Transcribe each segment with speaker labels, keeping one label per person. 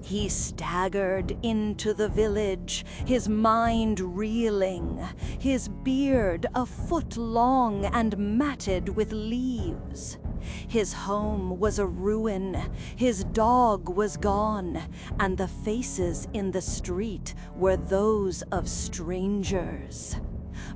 Speaker 1: He staggered into the village, his mind reeling, his beard a foot long and matted with leaves. His home was a ruin, his dog was gone, and the faces in the street were those of strangers.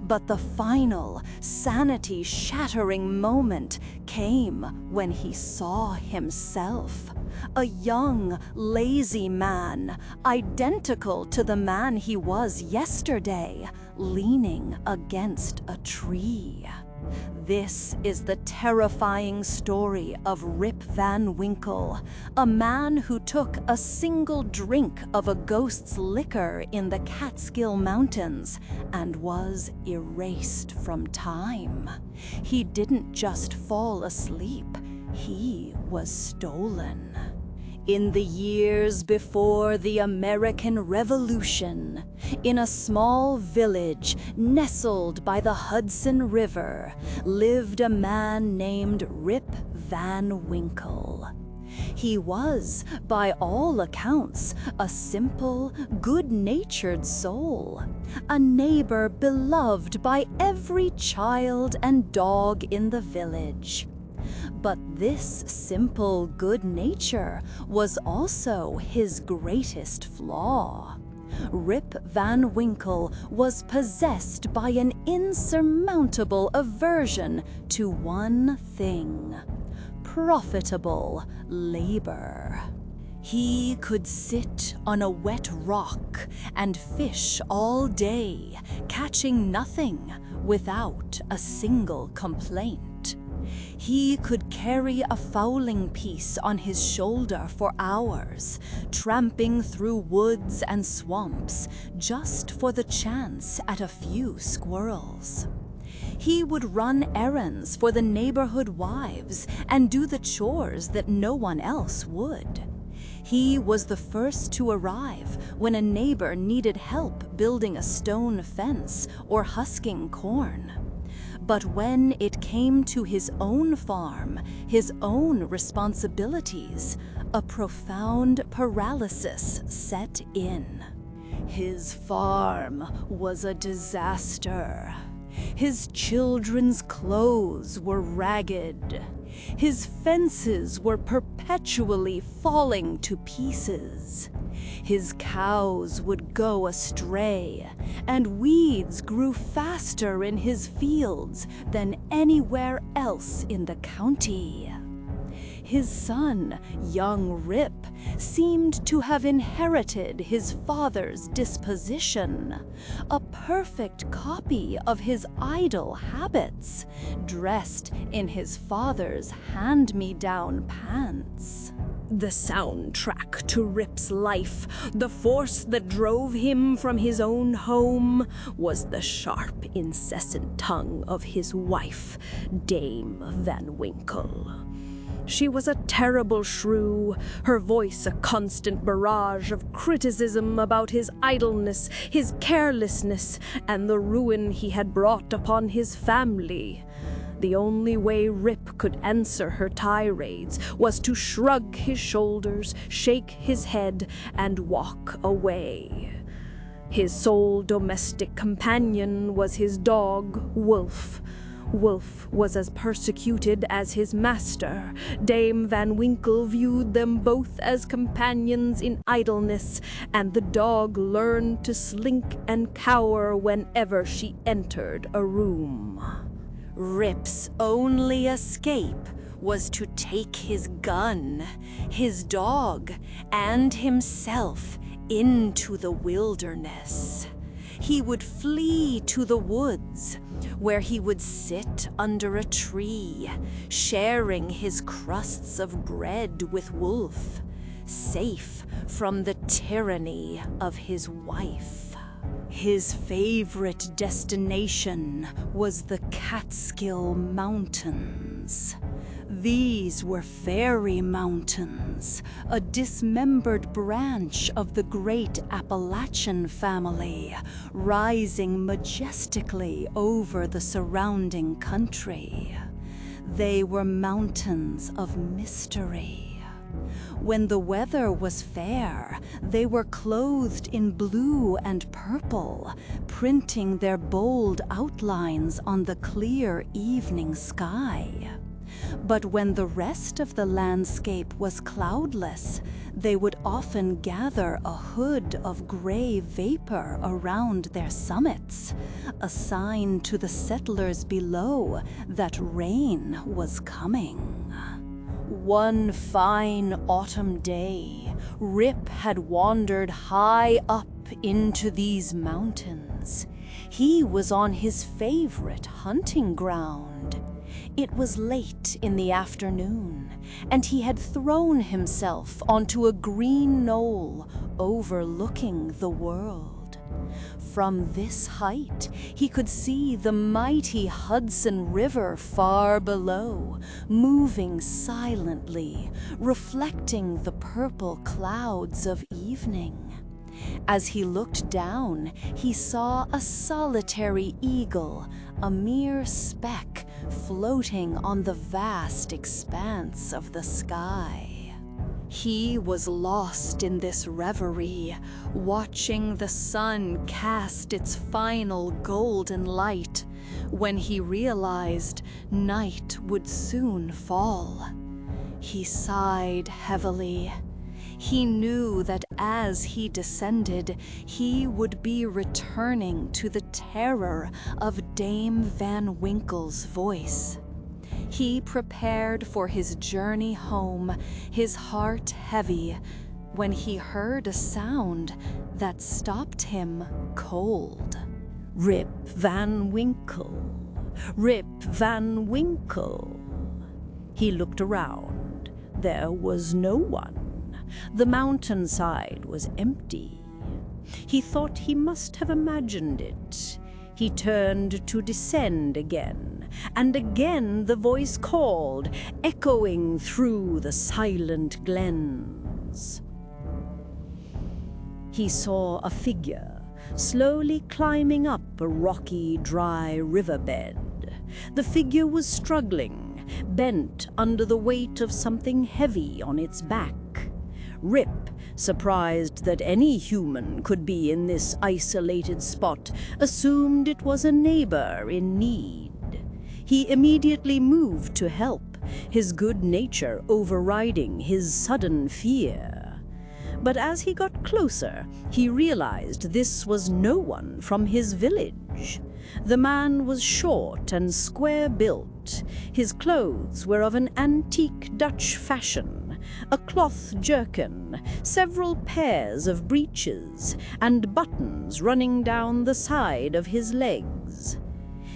Speaker 1: But the final, sanity-shattering moment came when he saw himself. A young, lazy man, identical to the man he was yesterday, leaning against a tree. This is the terrifying story of Rip Van Winkle, a man who took a single drink of a ghost's liquor in the Catskill Mountains and was erased from time. He didn't just fall asleep, he was stolen. In the years before the American Revolution, in a small village nestled by the Hudson River, lived a man named Rip Van Winkle. He was, by all accounts, a simple, good-natured soul, a neighbor beloved by every child and dog in the village. But this simple good nature was also his greatest flaw. Rip Van Winkle was possessed by an insurmountable aversion to one thing: profitable labor. He could sit on a wet rock and fish all day, catching nothing without a single complaint. He could carry a fowling piece on his shoulder for hours, tramping through woods and swamps just for the chance at a few squirrels. He would run errands for the neighborhood wives and do the chores that no one else would. He was the first to arrive when a neighbor needed help building a stone fence or husking corn. But when it came to his own farm, his own responsibilities, a profound paralysis set in. His farm was a disaster. His children's clothes were ragged. His fences were perpetually falling to pieces. His cows would go astray, and weeds grew faster in his fields than anywhere else in the county. His son, young Rip, seemed to have inherited his father's disposition, a perfect copy of his idle habits, dressed in his father's hand-me-down pants. The soundtrack to Rip's life, the force that drove him from his own home, was the sharp, incessant tongue of his wife, Dame Van Winkle. She was a terrible shrew, her voice a constant barrage of criticism about his idleness, his carelessness, and the ruin he had brought upon his family. The only way Rip could answer her tirades was to shrug his shoulders, shake his head, and walk away. His sole domestic companion was his dog, Wolf. Wolf was as persecuted as his master. Dame Van Winkle viewed them both as companions in idleness, and the dog learned to slink and cower whenever she entered a room. Rip's only escape was to take his gun, his dog, and himself into the wilderness. He would flee to the woods, where he would sit under a tree, sharing his crusts of bread with Wolf, safe from the tyranny of his wife. His favorite destination was the Catskill Mountains. These were fairy mountains, a dismembered branch of the great Appalachian family, rising majestically over the surrounding country. They were mountains of mystery. When the weather was fair, they were clothed in blue and purple, printing their bold outlines on the clear evening sky. But when the rest of the landscape was cloudless, they would often gather a hood of gray vapor around their summits, a sign to the settlers below that rain was coming. One fine autumn day, Rip had wandered high up into these mountains. He was on his favorite hunting ground. It was late in the afternoon, and he had thrown himself onto a green knoll overlooking the world. From this height, he could see the mighty Hudson River far below, moving silently, reflecting the purple clouds of evening. As he looked down, he saw a solitary eagle, a mere speck, floating on the vast expanse of the sky. He was lost in this reverie, watching the sun cast its final golden light, when he realized night would soon fall. He sighed heavily. He knew that as he descended, he would be returning to the terror of Dame Van Winkle's voice. He prepared for his journey home, his heart heavy, when he heard a sound that stopped him cold. Rip Van Winkle, Rip Van Winkle. He looked around. There was no one. The mountainside was empty. He thought he must have imagined it. He turned to descend again, and again the voice called, echoing through the silent glens. He saw a figure slowly climbing up a rocky, dry riverbed. The figure was struggling, bent under the weight of something heavy on its back. Rip, surprised that any human could be in this isolated spot, assumed it was a neighbor in need. He immediately moved to help, his good nature overriding his sudden fear. But as he got closer, he realized this was no one from his village. The man was short and square-built. His clothes were of an antique Dutch fashion, a cloth jerkin, several pairs of breeches, and buttons running down the side of his legs.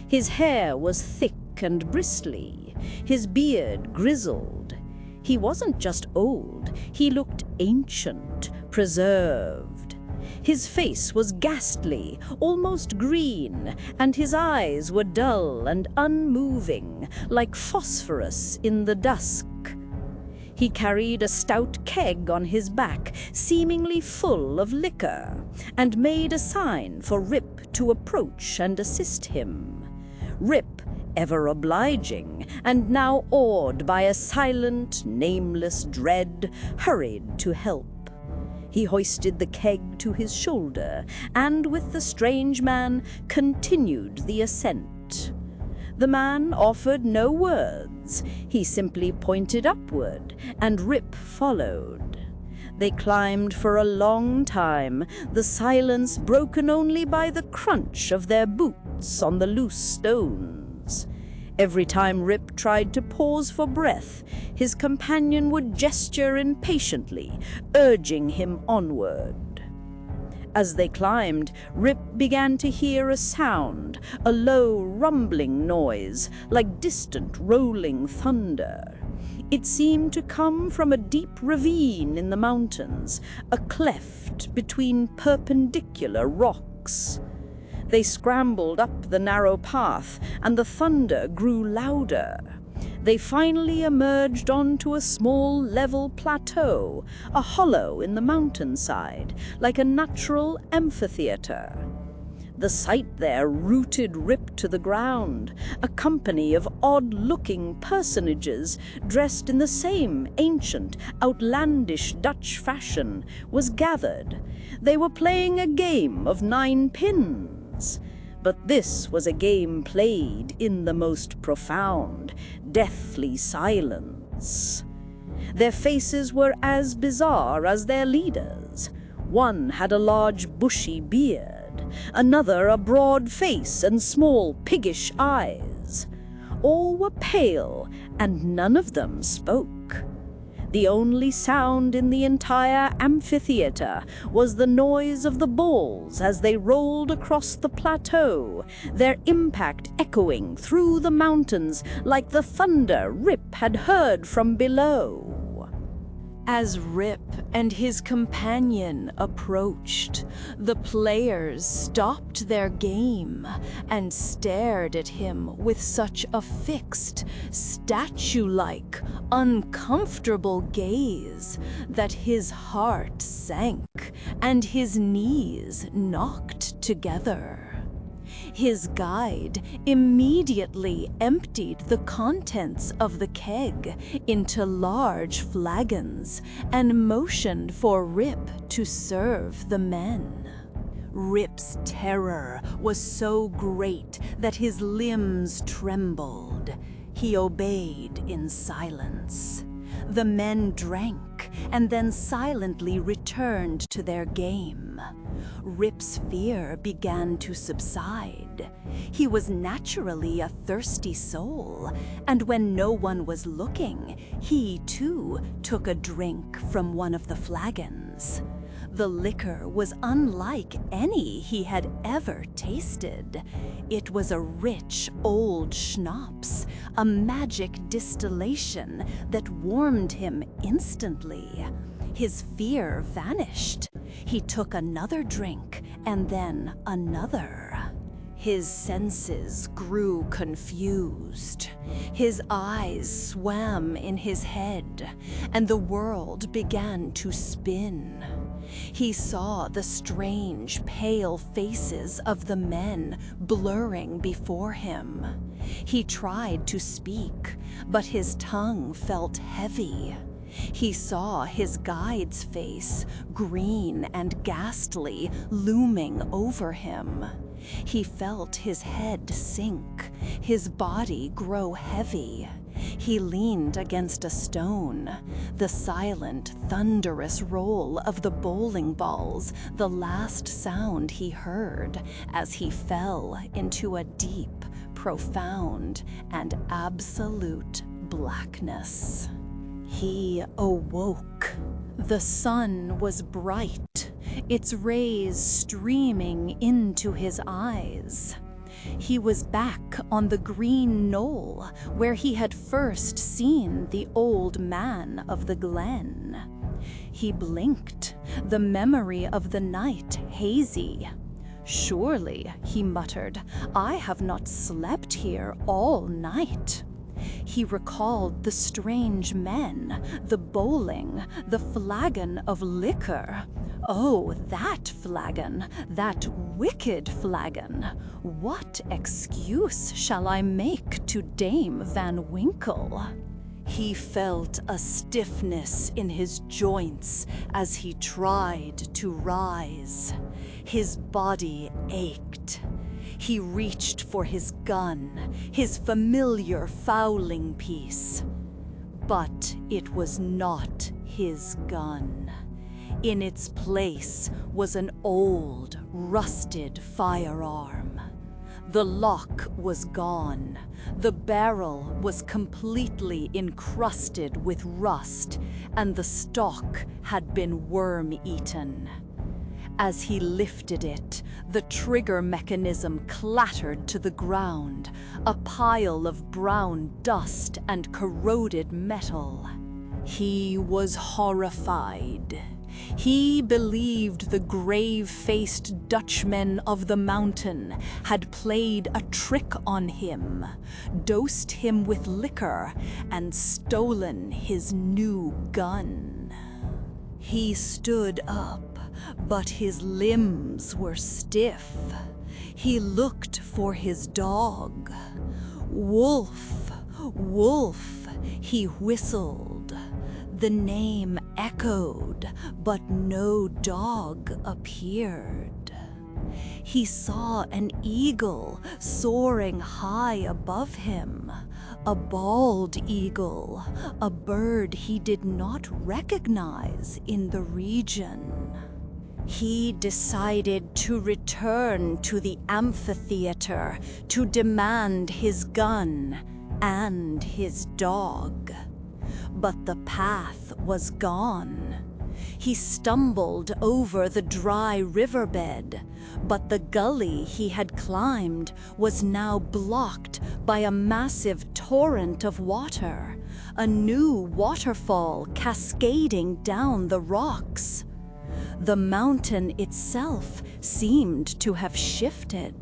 Speaker 1: His hair was thick and bristly, his beard grizzled. He wasn't just old, he looked ancient, preserved. His face was ghastly, almost green, and his eyes were dull and unmoving, like phosphorus in the dusk. He carried a stout keg on his back, seemingly full of liquor, and made a sign for Rip to approach and assist him. Rip, ever obliging, and now awed by a silent, nameless dread, hurried to help. He hoisted the keg to his shoulder, and with the strange man continued the ascent. The man offered no words. He simply pointed upward, and Rip followed. They climbed for a long time, the silence broken only by the crunch of their boots on the loose stones. Every time Rip tried to pause for breath, his companion would gesture impatiently, urging him onward. As they climbed, Rip began to hear a sound, a low, rumbling noise, like distant rolling thunder. It seemed to come from a deep ravine in the mountains, a cleft between perpendicular rocks. They scrambled up the narrow path, and the thunder grew louder. They finally emerged onto a small, level plateau, a hollow in the mountainside, like a natural amphitheater.
Speaker 2: The sight there rooted Rip to the ground. A company of odd-looking personages, dressed in the same ancient, outlandish Dutch fashion, was gathered. They were playing a game of 9 pins. But this was a game played in the most profound, deathly silence. Their faces were as bizarre as their leaders. One had a large bushy beard, another a broad face and small piggish eyes. All were pale, and none of them spoke. The only sound in the entire amphitheater was the noise of the balls as they rolled across the plateau, their impact echoing through the mountains like the thunder Rip had heard from below.
Speaker 1: As Rip and his companion approached, the players stopped their game and stared at him with such a fixed, statue-like, uncomfortable gaze that his heart sank and his knees knocked together. His guide immediately emptied the contents of the keg into large flagons and motioned for Rip to serve the men. Rip's terror was so great that his limbs trembled. He obeyed in silence. The men drank and then silently returned to their game. Rip's fear began to subside. He was naturally a thirsty soul, and when no one was looking, he too took a drink from one of the flagons. The liquor was unlike any he had ever tasted. It was a rich old schnapps, a magic distillation that warmed him instantly. His fear vanished. He took another drink and then another. His senses grew confused. His eyes swam in his head, and the world began to spin. He saw the strange, pale faces of the men blurring before him. He tried to speak, but his tongue felt heavy. He saw his guide's face, green and ghastly, looming over him. He felt his head sink, his body grow heavy. He leaned against a stone. The silent, thunderous roll of the bowling balls, the last sound he heard as he fell into a deep, profound, and absolute blackness. He awoke. The sun was bright, its rays streaming into his eyes. He was back on the green knoll where he had first seen the old man of the glen. He blinked, the memory of the night hazy. "Surely," he muttered, "I have not slept here all night." He recalled the strange men, the bowling, the flagon of liquor. Oh, that flagon, that wicked flagon. What excuse shall I make to Dame Van Winkle? He felt a stiffness in his joints as he tried to rise. His body ached. He reached for his gun, his familiar fowling piece. But it was not his gun. In its place was an old, rusted firearm. The lock was gone. The barrel was completely encrusted with rust, and the stock had been worm-eaten. As he lifted it, the trigger mechanism clattered to the ground, a pile of brown dust and corroded metal. He was horrified. He believed the grave-faced Dutchmen of the mountain had played a trick on him, dosed him with liquor, and stolen his new gun. He stood up, but his limbs were stiff. He looked for his dog. Wolf, wolf, he whistled. The name echoed, but no dog appeared. He saw an eagle soaring high above him, a bald eagle, a bird he did not recognize in the region. He decided to return to the amphitheater to demand his gun and his dog. But the path was gone. He stumbled over the dry riverbed, but the gully he had climbed was now blocked by a massive torrent of water, a new waterfall cascading down the rocks. The mountain itself seemed to have shifted.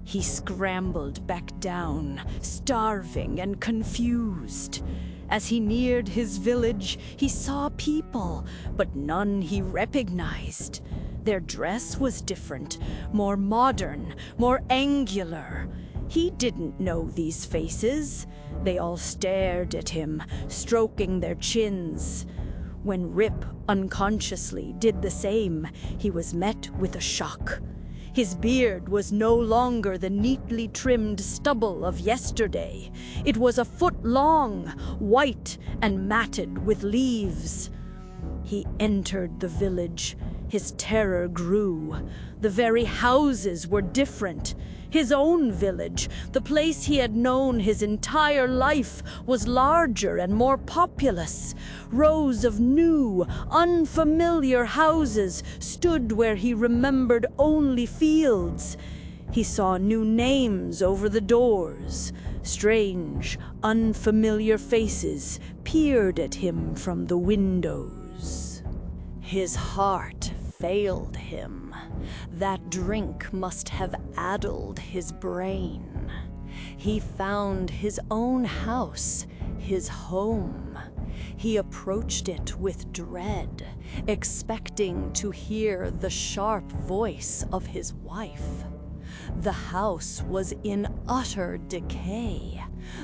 Speaker 1: He scrambled back down, starving and confused. As he neared his village, he saw people, but none he recognized. Their dress was different, more modern, more angular. He didn't know these faces. They all stared at him, stroking their chins. When Rip unconsciously did the same, he was met with a shock. His beard was no longer the neatly trimmed stubble of yesterday. It was a foot long, white and matted with leaves. He entered the village. His terror grew. The very houses were different. His own village, the place he had known his entire life, was larger and more populous. Rows of new, unfamiliar houses stood where he remembered only fields. He saw new names over the doors. Strange, unfamiliar faces peered at him from the windows. His heart failed him. That drink must have addled his brain. He found his own house, his home. He approached it with dread, expecting to hear the sharp voice of his wife. The house was in utter decay.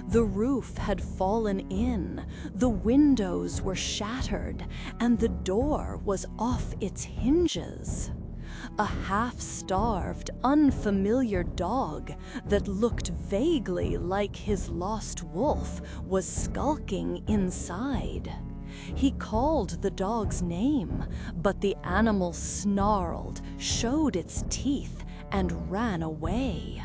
Speaker 1: The roof had fallen in, the windows were shattered, and the door was off its hinges. A half-starved, unfamiliar dog that looked vaguely like his lost wolf was skulking inside. He called the dog's name, but the animal snarled, showed its teeth, and ran away.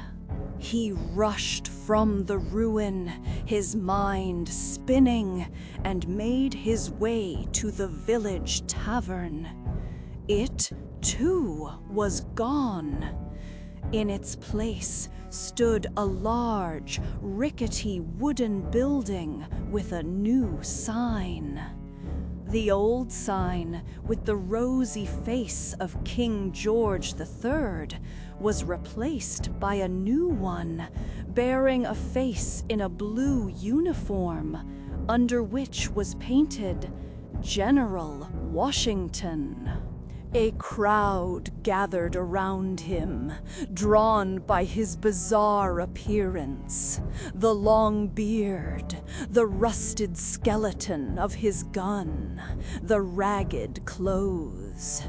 Speaker 1: He rushed from the ruin, his mind spinning, and made his way to the village tavern. It, too, was gone. In its place stood a large, rickety wooden building with a new sign. The old sign, with the rosy face of King George III, was replaced by a new one, bearing a face in a blue uniform, under which was painted General Washington. A crowd gathered around him, drawn by his bizarre appearance, the long beard, the rusted skeleton of his gun, the ragged clothes.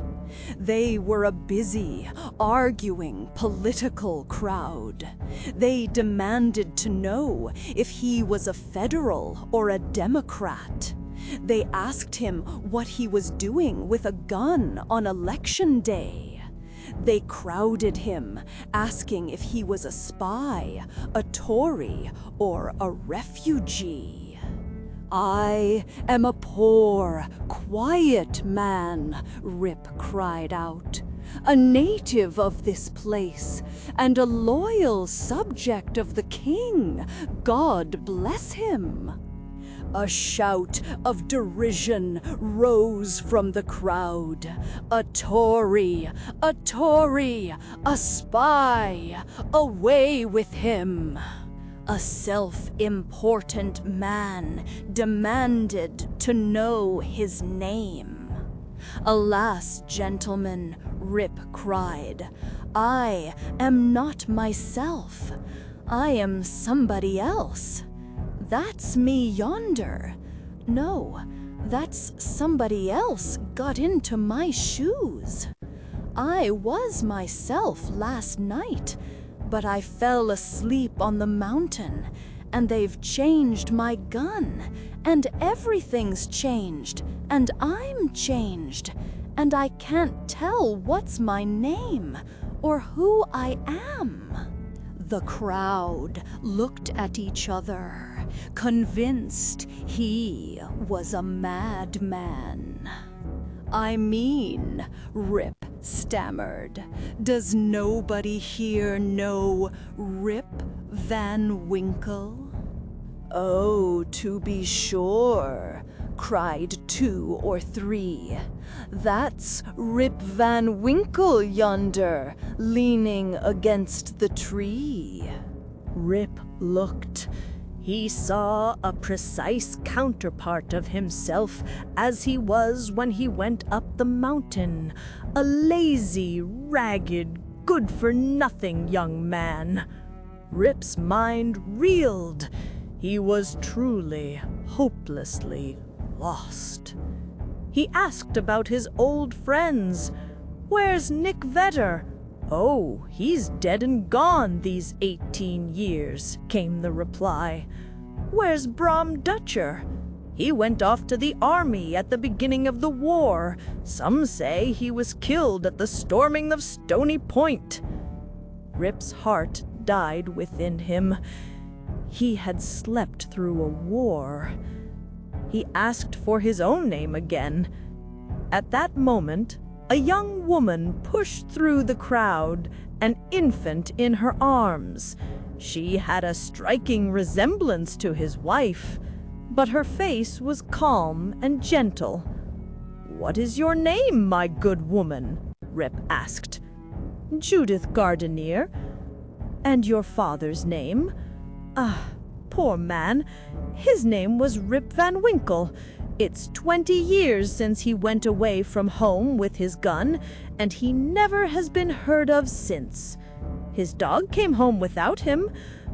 Speaker 1: They were a busy, arguing political crowd. They demanded to know if he was a Federal or a Democrat. They asked him what he was doing with a gun on election day. They crowded him, asking if he was a spy, a Tory, or a refugee. "I am a poor, quiet man," Rip cried out, "a native of this place, and a loyal subject of the king. God bless him." A shout of derision rose from the crowd. "A Tory! A Tory! A spy! Away with him!" A self-important man demanded to know his name. "Alas, gentlemen," Rip cried, "I am not myself. I am somebody else. That's me yonder. No, that's somebody else got into my shoes. I was myself last night, but I fell asleep on the mountain, and they've changed my gun, and everything's changed, and I'm changed, and I can't tell what's my name or who I am." The crowd looked at each other, convinced he was a madman. "I mean," Rip stammered, "does nobody here know Rip Van Winkle?" "Oh, to be sure," cried 2 or 3. "That's Rip Van Winkle yonder, leaning against the tree." Rip looked. He saw a precise counterpart of himself as he was when he went up the mountain, a lazy, ragged, good-for-nothing young man. Rip's mind reeled. He was truly, hopelessly lost. He asked about his old friends. "Where's Nick Vetter?" "Oh, he's dead and gone these 18 years, came the reply. "Where's Brom Dutcher?" "He went off to the army at the beginning of the war. Some say he was killed at the storming of Stony Point." Rip's heart died within him. He had slept through a war. He asked for his own name again. At that moment, a young woman pushed through the crowd, an infant in her arms. She had a striking resemblance to his wife, but her face was calm and gentle. "What is your name, my good woman?" Rip asked. "Judith Gardenier." "And your father's name?" "Ah, poor man. His name was Rip Van Winkle. It's 20 years since he went away from home with his gun, and he never has been heard of since. His dog came home without him,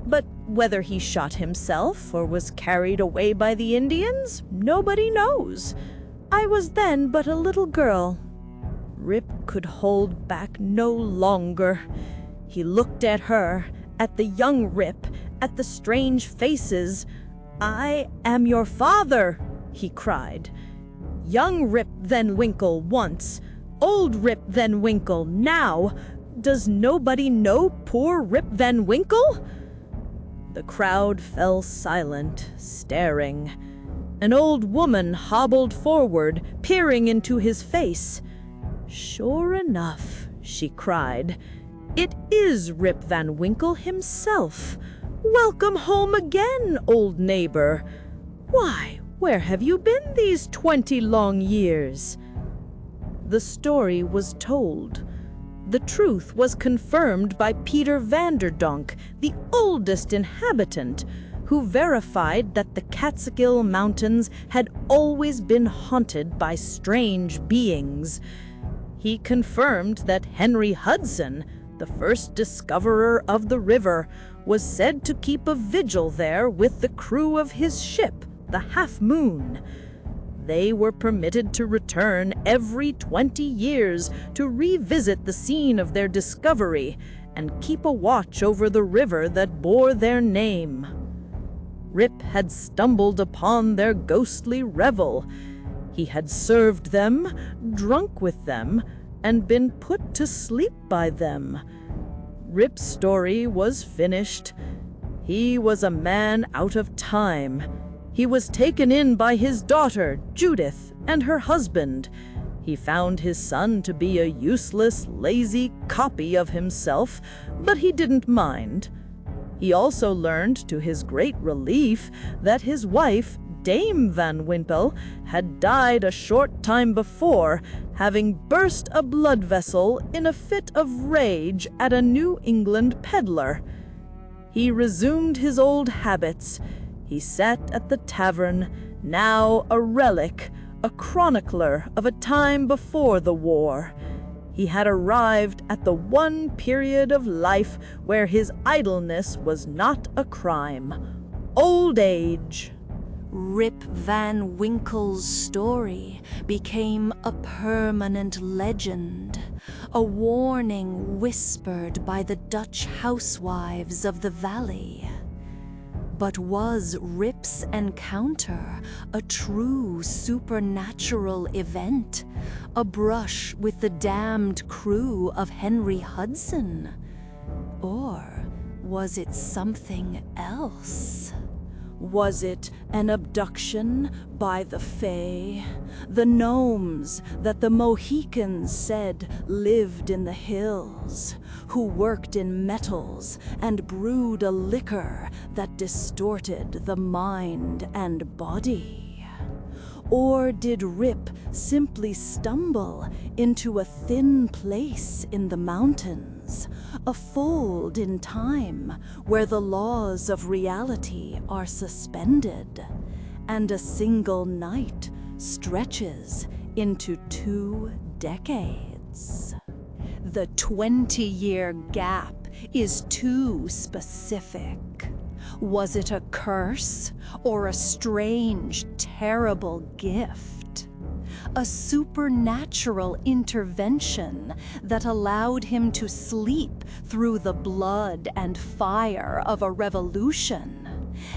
Speaker 1: but whether he shot himself or was carried away by the Indians, nobody knows. I was then but a little girl." Rip could hold back no longer. He looked at her, at the young Rip, at the strange faces. "I am your father," he cried. "Young Rip Van Winkle once, old Rip Van Winkle now. Does nobody know poor Rip Van Winkle?" The crowd fell silent, staring. An old woman hobbled forward, peering into his face. "Sure enough," she cried, "it is Rip Van Winkle himself. Welcome home again, old neighbor. Why, where have you been these 20 long years?" The story was told. The truth was confirmed by Peter Vanderdonk, the oldest inhabitant, who verified that the Catskill Mountains had always been haunted by strange beings. He confirmed that Henry Hudson, the first discoverer of the river, was said to keep a vigil there with the crew of his ship, the Half Moon. They were permitted to return every 20 years to revisit the scene of their discovery and keep a watch over the river that bore their name. Rip had stumbled upon their ghostly revel. He had served them, drunk with them, and been put to sleep by them. Rip's story was finished. He was a man out of time. He was taken in by his daughter, Judith, and her husband. He found his son to be a useless, lazy copy of himself, but he didn't mind. He also learned, to his great relief, that his wife, Dame Van Winkle, had died a short time before, having burst a blood vessel in a fit of rage at a New England peddler. He resumed his old habits. He sat at the tavern, now a relic,
Speaker 2: a chronicler of a time before the war. He had arrived at the one period of life where his idleness was not a crime: old age.
Speaker 1: Rip Van Winkle's story became a permanent legend, a warning whispered by the Dutch housewives of the valley. But was Rip's encounter a true supernatural event, a brush with the damned crew of Henry Hudson? Or was it something else? Was it an abduction by the Fae, the gnomes that the Mohicans said lived in the hills, who worked in metals and brewed a liquor that distorted the mind and body? Or did Rip simply stumble into a thin place in the mountains, a fold in time where the laws of reality are suspended, and a single night stretches into 2 decades? The 20-year gap is too specific. Was it a curse or a strange, terrible gift? A supernatural intervention that allowed him to sleep through the blood and fire of a revolution,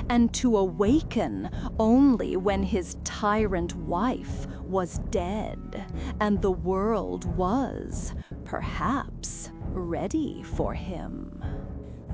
Speaker 1: and to awaken only when his tyrant wife was dead and the world was, perhaps, ready for him.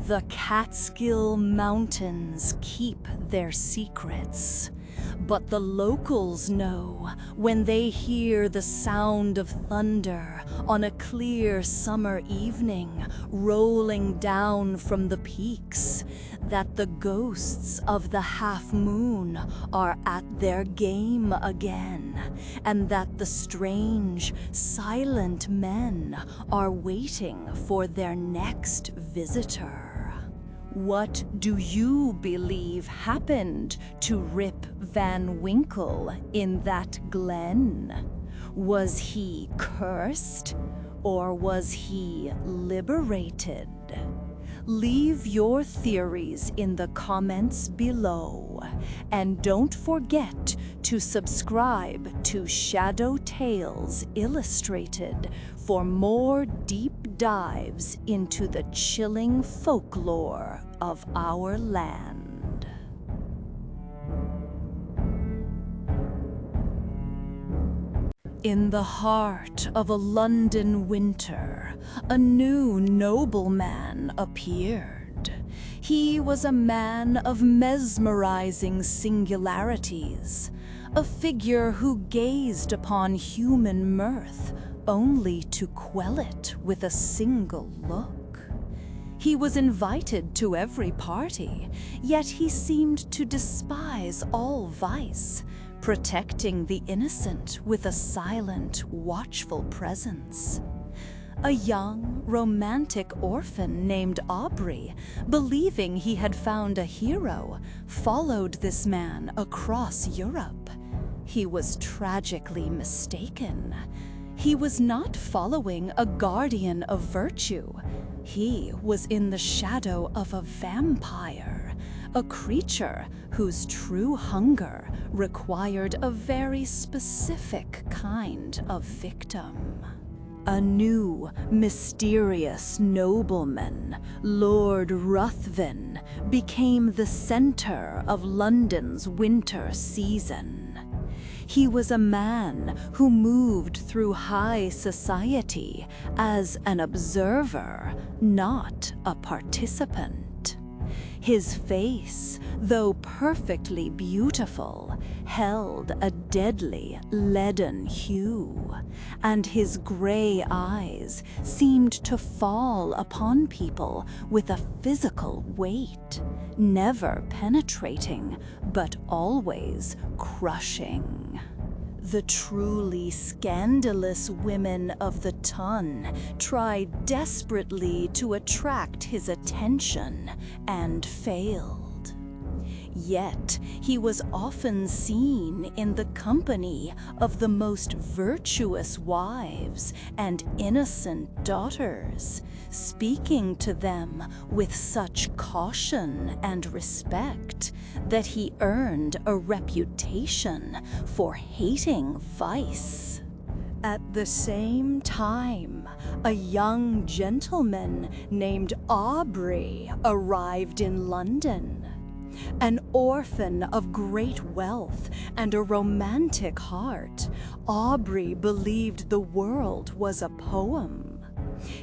Speaker 1: The Catskill Mountains keep their secrets, but the locals know when they hear the sound of thunder on a clear summer evening rolling down from the peaks that the ghosts of the half moon are at their game again, and that the strange, silent men are waiting for their next visitor. What do you believe happened to Rip Van Winkle in that glen? Was he cursed, or was he liberated? Leave your theories in the comments below, and don't forget to subscribe to Shadow Tales Illustrated for more deep dives into the chilling folklore of our land. In the heart of a London winter, a new nobleman appeared. He was a man of mesmerizing singularities, a figure who gazed upon human mirth only to quell it with a single look. He was invited to every party, yet he seemed to despise all vice, protecting the innocent with a silent, watchful presence. A young, romantic orphan named Aubrey, believing he had found a hero, followed this man across Europe. He was tragically mistaken. He was not following a guardian of virtue. He was in the shadow of a vampire, a creature whose true hunger required a very specific kind of victim. A new, mysterious nobleman, Lord Ruthven, became the center of London's winter season. He was a man who moved through high society as an observer, not a participant. His face, though perfectly beautiful, held a deadly leaden hue, and his gray eyes seemed to fall upon people with a physical weight, never penetrating, but always crushing. The truly scandalous women of the ton tried desperately to attract his attention and failed. Yet he was often seen in the company of the most virtuous wives and innocent daughters, speaking to them with such caution and respect that he earned a reputation for hating vice. At the same time, a young gentleman named Aubrey arrived in London. An orphan of great wealth and a romantic heart, Aubrey believed the world was a poem.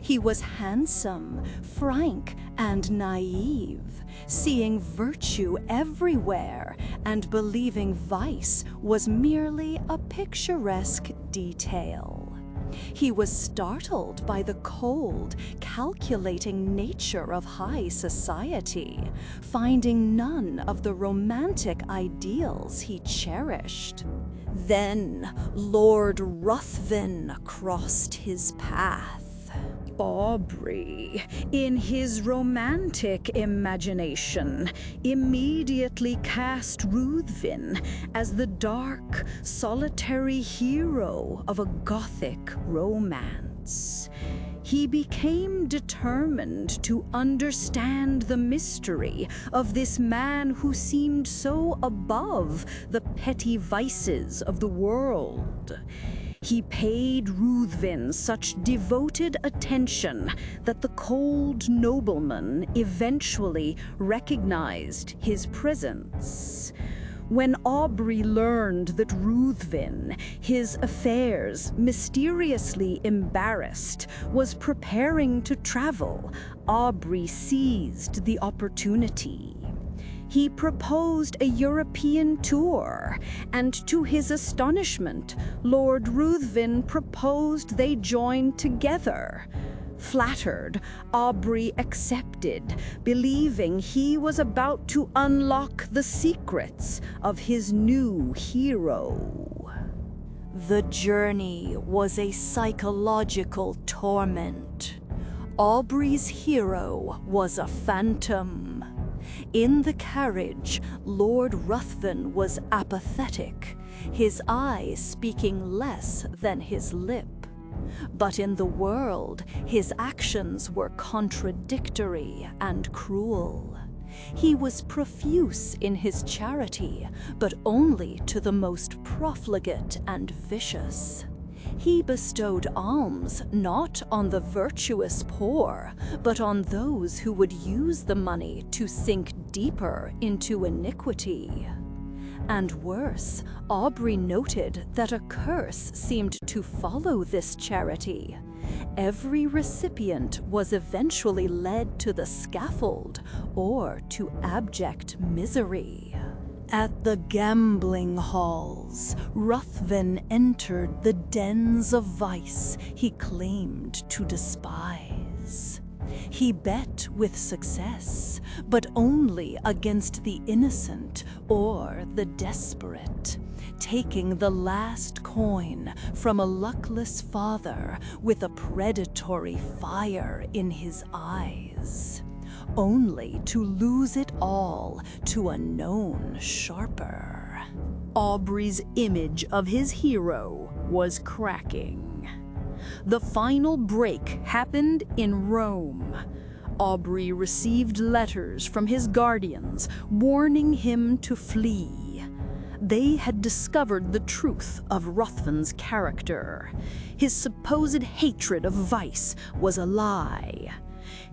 Speaker 1: He was handsome, frank, and naive, seeing virtue everywhere and believing vice was merely a picturesque detail. He was startled by the cold, calculating nature of high society, finding none of the romantic ideals he cherished. Then Lord Ruthven crossed his path. Aubrey, in his romantic imagination, immediately cast Ruthven as the dark, solitary hero of a Gothic romance. He became determined to understand the mystery of this man who seemed so above the petty vices of the world. He paid Ruthven such devoted attention that the cold nobleman eventually recognized his presence. When Aubrey learned that Ruthven, his affairs mysteriously embarrassed, was preparing to travel, Aubrey seized the opportunity. He proposed a European tour, and to his astonishment, Lord Ruthven proposed they join together. Flattered, Aubrey accepted, believing he was about to unlock the secrets of his new hero. The journey was a psychological torment. Aubrey's hero was a phantom. In the carriage, Lord Ruthven was apathetic, his eyes speaking less than his lip. But in the world, his actions were contradictory and cruel. He was profuse in his charity, but only to the most profligate and vicious. He bestowed alms not on the virtuous poor, but on those who would use the money to sink deeper into iniquity. And worse, Aubrey noted that a curse seemed to follow this charity. Every recipient was eventually led to the scaffold or to abject misery. At the gambling halls, Ruthven entered the dens of vice he claimed to despise. He bet with success, but only against the innocent or the desperate, taking the last coin from a luckless father with a predatory fire in his eyes, only to lose it all to a known sharper. Aubrey's image of his hero was cracking. The final break happened in Rome. Aubrey received letters from his guardians warning him to flee. They had discovered the truth of Ruthven's character. His supposed hatred of vice was a lie.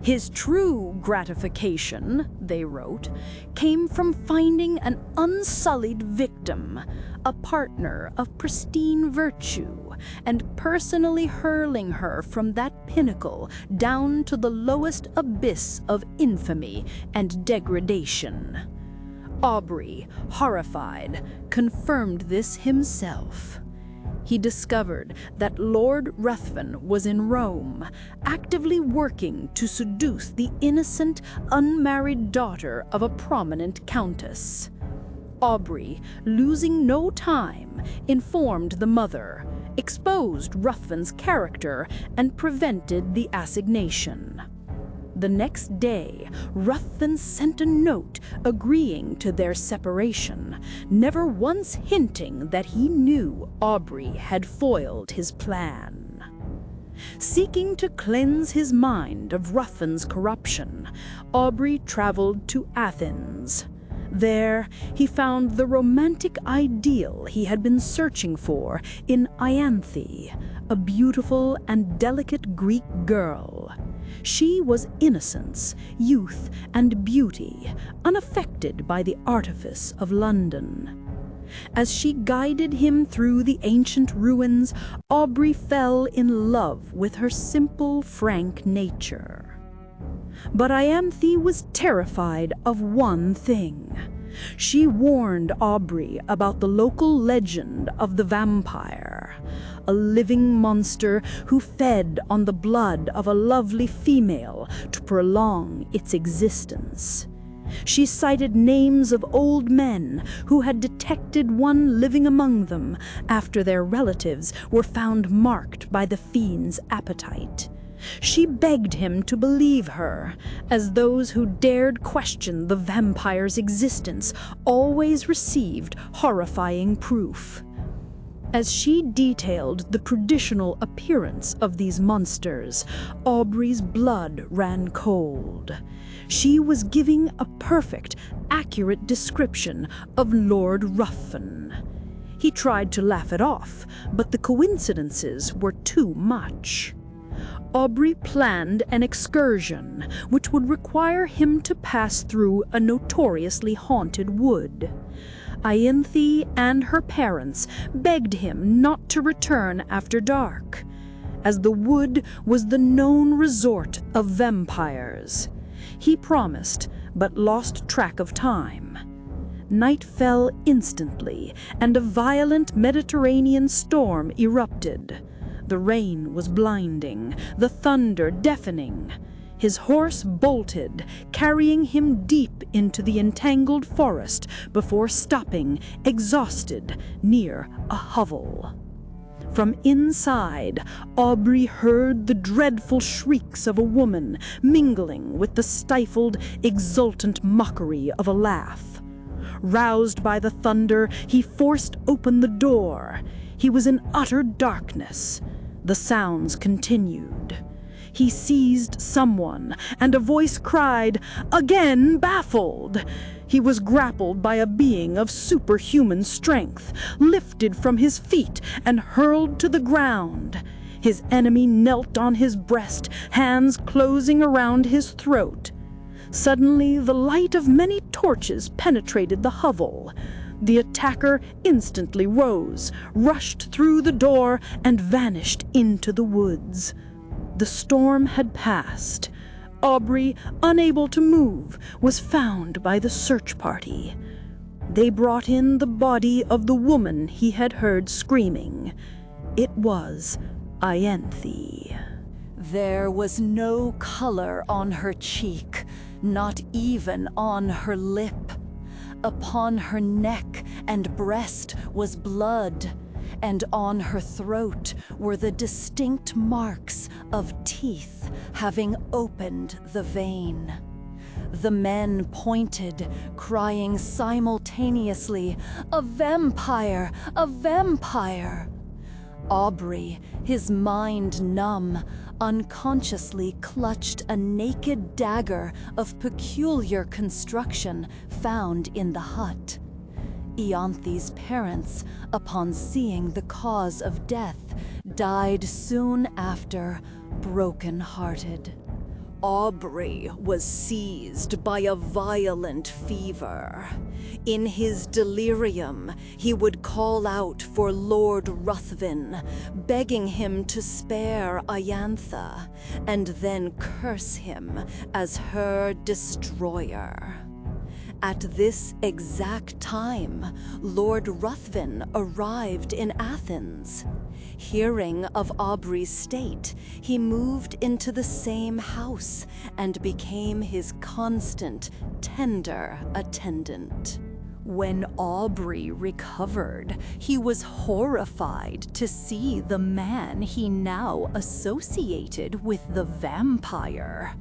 Speaker 1: His true gratification, they wrote, came from finding an unsullied victim, a partner of pristine virtue, and personally hurling her from that pinnacle down to the lowest abyss of infamy and degradation. Aubrey, horrified, confirmed this himself. He discovered that Lord Ruthven was in Rome, actively working to seduce the innocent, unmarried daughter of a prominent countess. Aubrey, losing no time, informed the mother, exposed Ruthven's character, and prevented the assignation.
Speaker 2: The next day, Ruthven sent a note agreeing to their separation, never once hinting that he knew Aubrey had foiled his plan. Seeking to cleanse his mind of Ruthven's corruption, Aubrey traveled to Athens. There, he found the romantic ideal he had been searching for in Ianthe, a beautiful and delicate Greek girl. She was innocence, youth, and beauty, unaffected by the artifice of London. As she guided him through the ancient ruins, Aubrey fell in love with her simple, frank nature. But Ianthe was terrified of one thing. She warned Aubrey about the local legend of the vampire, a living monster who fed on the blood of a lovely female to prolong its existence. She cited names of old men who had detected one living among them after their relatives were found marked by the fiend's appetite. She begged him to believe her, as those who dared question the vampire's existence always received horrifying proof. As she detailed the traditional appearance of these monsters, Aubrey's blood ran cold. She was giving a perfect, accurate description of Lord Ruthven. He tried to laugh it off, but the coincidences were too much. Aubrey planned an excursion, which would require him to pass through a notoriously haunted wood. Ianthe and her parents begged him not to return after dark, as the wood was the known resort of vampires. He promised, but lost track of time. Night fell instantly, and a violent Mediterranean storm erupted. The rain was blinding, the thunder deafening. His horse bolted, carrying him deep into the entangled forest before stopping, exhausted, near a hovel. From inside, Aubrey heard the dreadful shrieks of a woman mingling with the stifled, exultant mockery of a laugh. Roused by the thunder, he forced open the door. He was in utter darkness. The sounds continued. He seized someone, and a voice cried, again baffled. He was grappled by a being of superhuman strength, lifted from his feet and hurled to the ground. His enemy knelt on his breast, hands closing around his throat. Suddenly, the light of many torches penetrated the hovel. The attacker instantly rose, rushed through the door, and vanished into the woods. The storm had passed. Aubrey, unable to move, was found by the search party. They brought in the body of the woman he had heard screaming. It was Ianthe.
Speaker 1: There was no color on her cheek, not even on her lip. Upon her neck and breast was blood, and on her throat were the distinct marks of teeth having opened the vein. The men pointed, crying simultaneously, "A vampire! A vampire!" Aubrey, his mind numb, unconsciously clutched a naked dagger of peculiar construction found in the hut. Ianthe's parents, upon seeing the cause of death, died soon after, broken-hearted. Aubrey was seized by a violent fever. In his delirium, he would call out for Lord Ruthven, begging him to spare Ianthe, and then curse him as her destroyer. At this exact time, Lord Ruthven arrived in Athens. Hearing of Aubrey's state, he moved into the same house and became his constant, tender attendant. When Aubrey recovered, he was horrified to see the man he now associated with the vampire.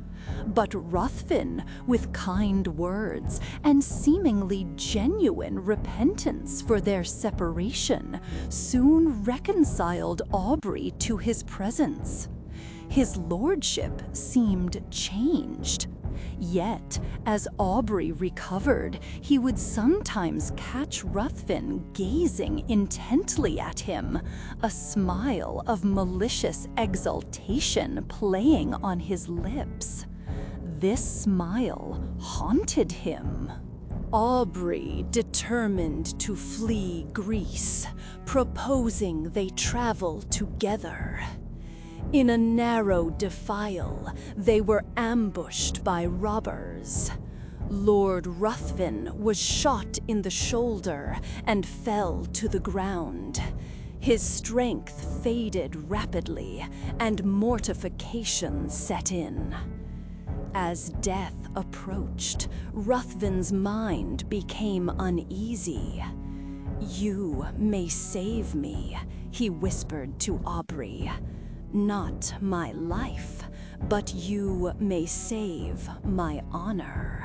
Speaker 1: But Ruthven, with kind words and seemingly genuine repentance for their separation, soon reconciled Aubrey to his presence. His lordship seemed changed. Yet, as Aubrey recovered, he would sometimes catch Ruthven gazing intently at him, a smile of malicious exultation playing on his lips. This smile haunted him. Aubrey determined to flee Greece, proposing they travel together. In a narrow defile, they were ambushed by robbers. Lord Ruthven was shot in the shoulder and fell to the ground. His strength faded rapidly, and mortification set in. As death approached, Ruthven's mind became uneasy. "You may save me," he whispered to Aubrey. "Not my life, but you may save my honor."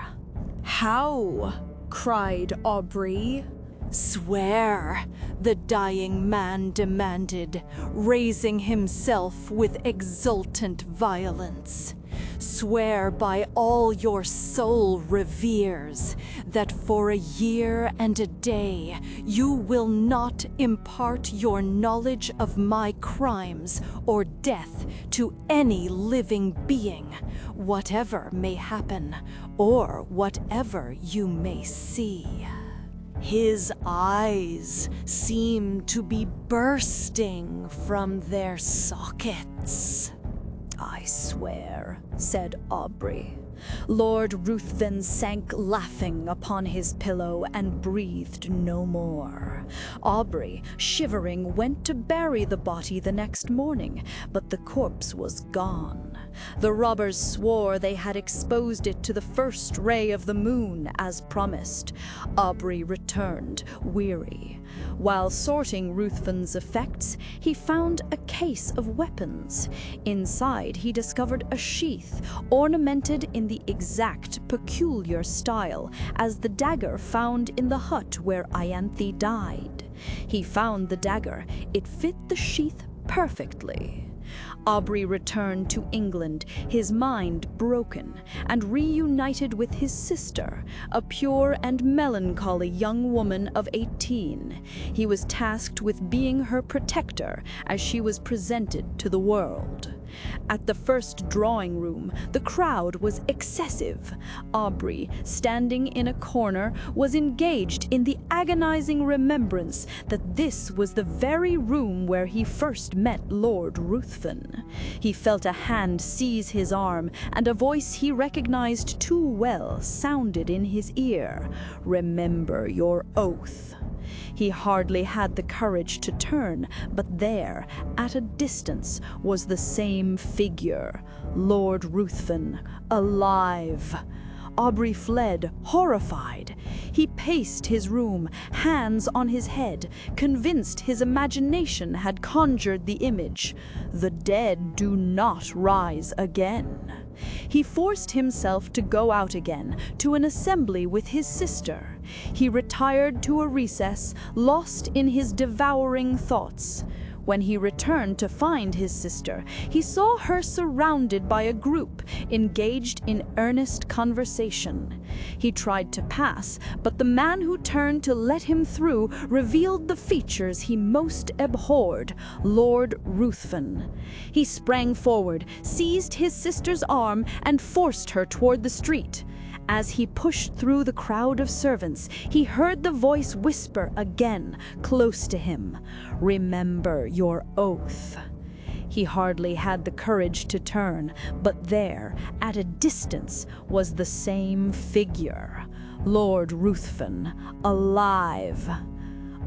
Speaker 3: "How?" cried Aubrey.
Speaker 1: "Swear," the dying man demanded, raising himself with exultant violence. "Swear by all your soul reveres that for a year and a day you will not impart your knowledge of my crimes or death to any living being, whatever may happen or whatever you may see." His eyes seemed to be bursting from their sockets.
Speaker 2: "I swear," said Aubrey. Lord Ruthven sank laughing upon his pillow and breathed no more. Aubrey, shivering, went to bury the body the next morning, but the corpse was gone. The robbers swore they had exposed it to the first ray of the moon, as promised. Aubrey returned, weary. While sorting Ruthven's effects, he found a case of weapons. Inside, he discovered a sheath ornamented in the exact peculiar style as the dagger found in the hut where Ianthe died. He found the dagger. It fit the sheath perfectly. Aubrey returned to England, his mind broken, and reunited with his sister, a pure and melancholy young woman of 18. He was tasked with being her protector as she was presented to the world. At the first drawing room, the crowd was excessive. Aubrey, standing in a corner, was engaged in the agonizing remembrance that this was the very room where he first met Lord Ruthven. He felt a hand seize his arm, and a voice he recognized too well sounded in his ear. "Remember your oath." He hardly had the courage to turn, but there, at a distance, was the same figure, Lord Ruthven, alive. Aubrey fled, horrified. He paced his room, hands on his head, convinced his imagination had conjured the image. The dead do not rise again. He forced himself to go out again, to an assembly with his sister. He retired to a recess, lost in his devouring thoughts. When he returned to find his sister, he saw her surrounded by a group, engaged in earnest conversation. He tried to pass, but the man who turned to let him through revealed the features he most abhorred, Lord Ruthven. He sprang forward, seized his sister's arm, and forced her toward the street. As he pushed through the crowd of servants, he heard the voice whisper again, close to him, "Remember your oath." He hardly had the courage to turn, but there, at a distance, was the same figure, Lord Ruthven, alive.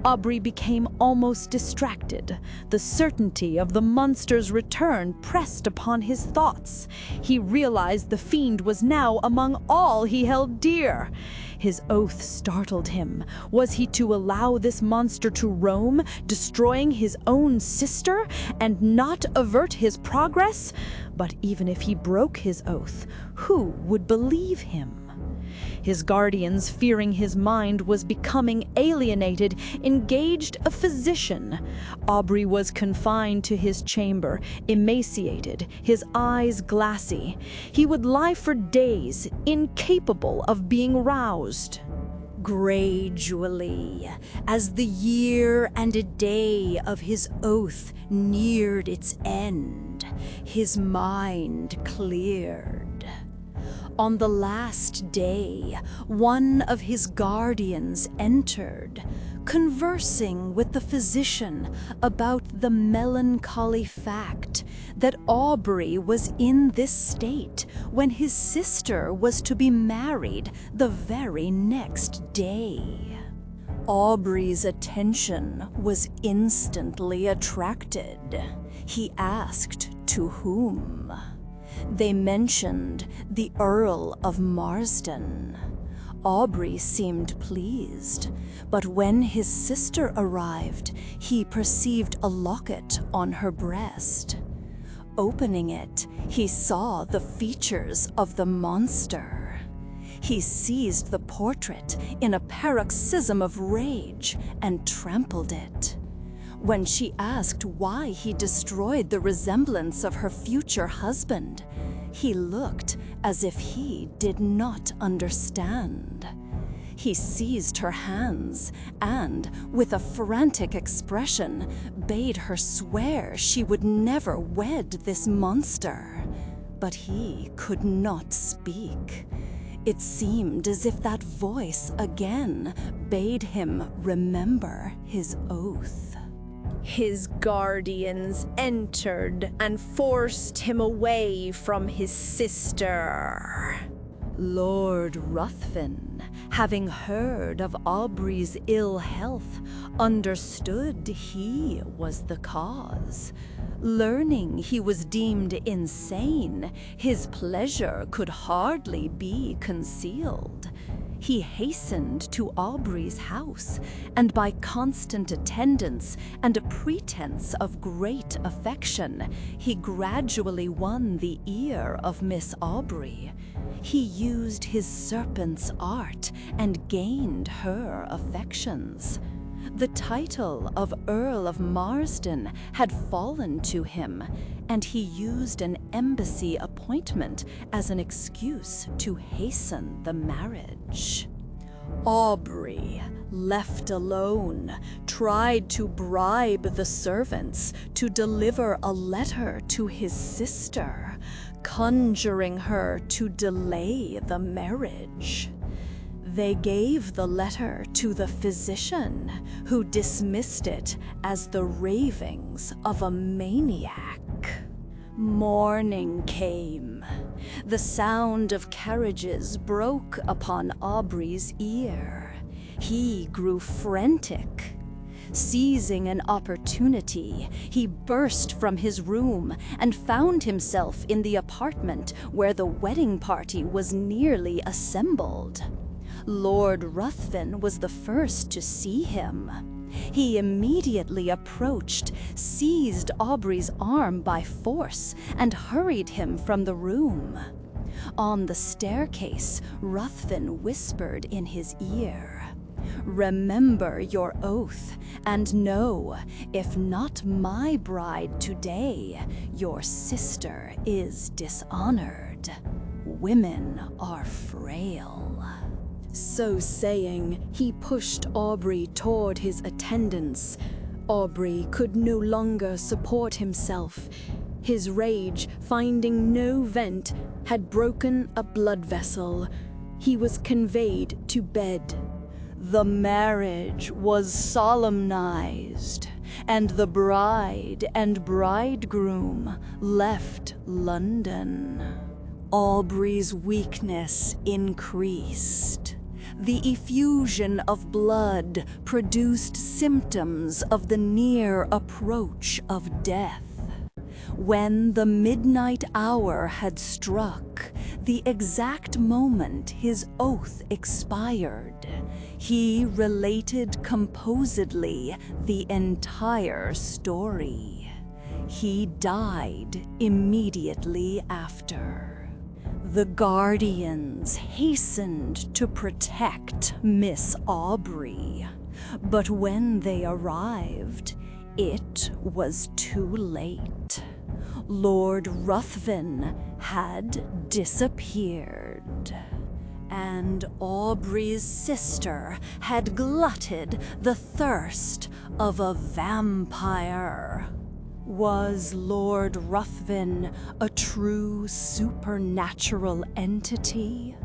Speaker 2: Aubrey became almost distracted. The certainty of the monster's return pressed upon his thoughts. He realized the fiend was now among all he held dear. His oath startled him. Was he to allow this monster to roam, destroying his own sister, and not avert his progress? But even if he broke his oath, who would believe him? His guardians, fearing his mind was becoming alienated, engaged a physician. Aubrey was confined to his chamber, emaciated, his eyes glassy. He would lie for days, incapable of being roused.
Speaker 1: Gradually, as the year and a day of his oath neared its end, his mind cleared. On the last day, one of his guardians entered, conversing with the physician about the melancholy fact that Aubrey was in this state when his sister was to be married the very next day. Aubrey's attention was instantly attracted. He asked to whom. They mentioned the Earl of Marsden. Aubrey seemed pleased, but when his sister arrived, he perceived a locket on her breast. Opening it, he saw the features of the monster. He seized the portrait in a paroxysm of rage and trampled it. When she asked why he destroyed the resemblance of her future husband, he looked as if he did not understand. He seized her hands and, with a frantic expression, bade her swear she would never wed this monster. But he could not speak. It seemed as if that voice again bade him remember his oath.
Speaker 3: His guardians entered and forced him away from his sister.
Speaker 1: Lord Ruthven, having heard of Aubrey's ill health, understood he was the cause. Learning he was deemed insane, his pleasure could hardly be concealed. He hastened to Aubrey's house, and by constant attendance and a pretense of great affection, he gradually won the ear of Miss Aubrey. He used his serpent's art and gained her affections. The title of Earl of Marsden had fallen to him, and he used an embassy appointment as an excuse to hasten the marriage. Aubrey, left alone, tried to bribe the servants to deliver a letter to his sister, conjuring her to delay the marriage. They gave the letter to the physician, who dismissed it as the ravings of a maniac. Morning came. The sound of carriages broke upon Aubrey's ear. He grew frantic. Seizing an opportunity, he burst from his room and found himself in the apartment where the wedding party was nearly assembled. Lord Ruthven was the first to see him. He immediately approached, seized Aubrey's arm by force, and hurried him from the room. On the staircase, Ruthven whispered in his ear, "Remember your oath, and know, if not my bride today, your sister is dishonored. Women are frail." So saying, he pushed Aubrey toward his attendants. Aubrey could no longer support himself. His rage, finding no vent, had broken a blood vessel. He was conveyed to bed. The marriage was solemnized, and the bride and bridegroom left London. Aubrey's weakness increased. The effusion of blood produced symptoms of the near approach of death. When the midnight hour had struck, the exact moment his oath expired, he related composedly the entire story. He died immediately after. The Guardians hastened to protect Miss Aubrey, but when they arrived, it was too late. Lord Ruthven had disappeared, and Aubrey's sister had glutted the thirst of a vampire. Was Lord Ruthven a true supernatural entity,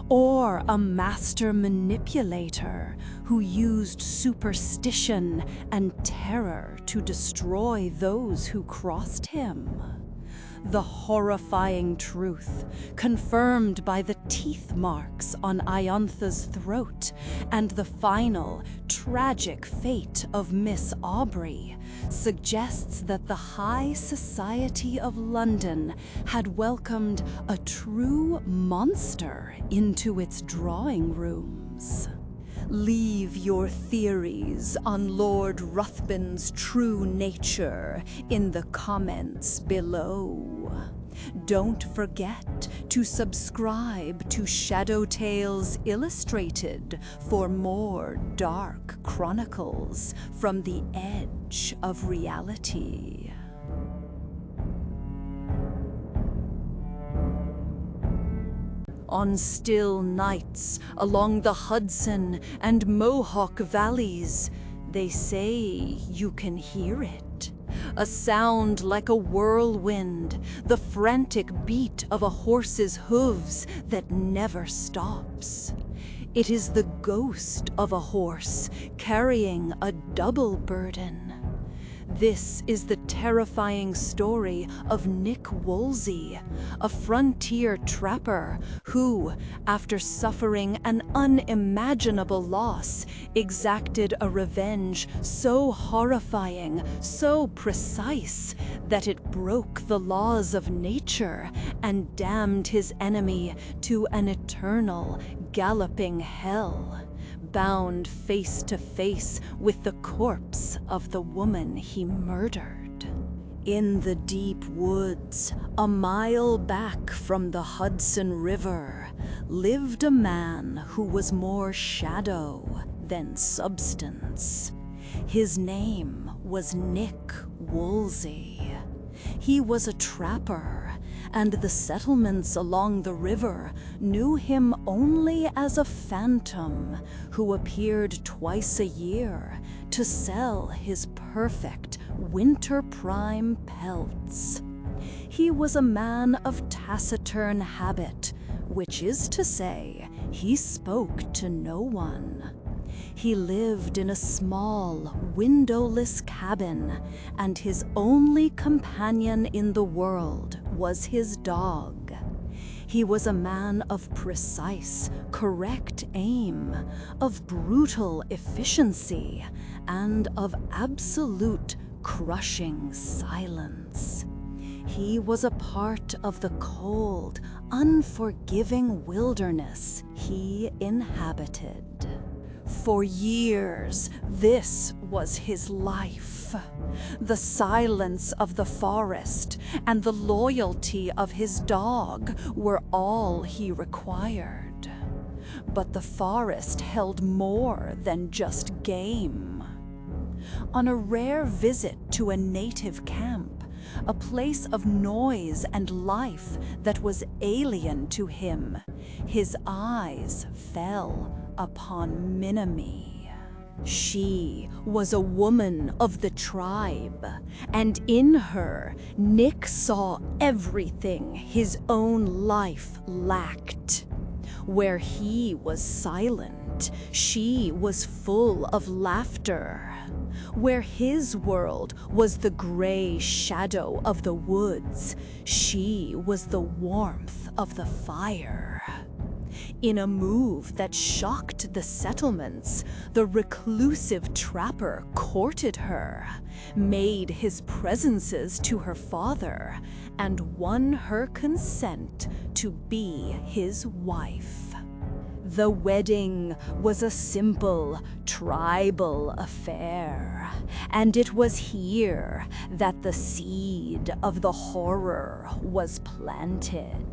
Speaker 1: or a master manipulator who used superstition and terror to destroy those who crossed him? The horrifying truth, confirmed by the teeth marks on Iantha's throat and the final, tragic fate of Miss Aubrey, suggests that the high society of London had welcomed a true monster into its drawing rooms. Leave your theories on Lord Ruthven's true nature in the comments below. Don't forget to subscribe to Shadow Tales Illustrated for more dark chronicles from the edge of reality. On still nights along the Hudson and Mohawk valleys, they say you can hear it. A sound like a whirlwind, the frantic beat of a horse's hooves that never stops. It is the ghost of a horse carrying a double burden. This is the terrifying story of Nick Wolsey, a frontier trapper who, after suffering an unimaginable loss, exacted a revenge so horrifying, so precise, that it broke the laws of nature and damned his enemy to an eternal, galloping hell, bound face to face with the corpse of the woman he murdered. In the deep woods, a mile back from the Hudson River, lived a man who was more shadow than substance. His name was Nick Wolsey. He was a trapper, and the settlements along the river knew him only as a phantom who appeared twice a year to sell his perfect winter prime pelts. He was a man of taciturn habit, which is to say, he spoke to no one. He lived in a small, windowless cabin, and his only companion in the world was his dog. He was a man of precise, correct aim, of brutal efficiency, and of absolute, crushing silence. He was a part of the cold, unforgiving wilderness he inhabited. For years, this was his life. The silence of the forest and the loyalty of his dog were all he required. But the forest held more than just game. On a rare visit to a native camp, a place of noise and life that was alien to him, his eyes fell upon Minami. She was a woman of the tribe, and in her, Nick saw everything his own life lacked. Where he was silent, she was full of laughter. Where his world was the gray shadow of the woods, she was the warmth of the fire.
Speaker 4: In a move that shocked the settlements, the reclusive trapper courted her, made his presences to her father, and won her consent to be his wife. The wedding was a simple, tribal affair, and it was here that the seed of the horror was planted.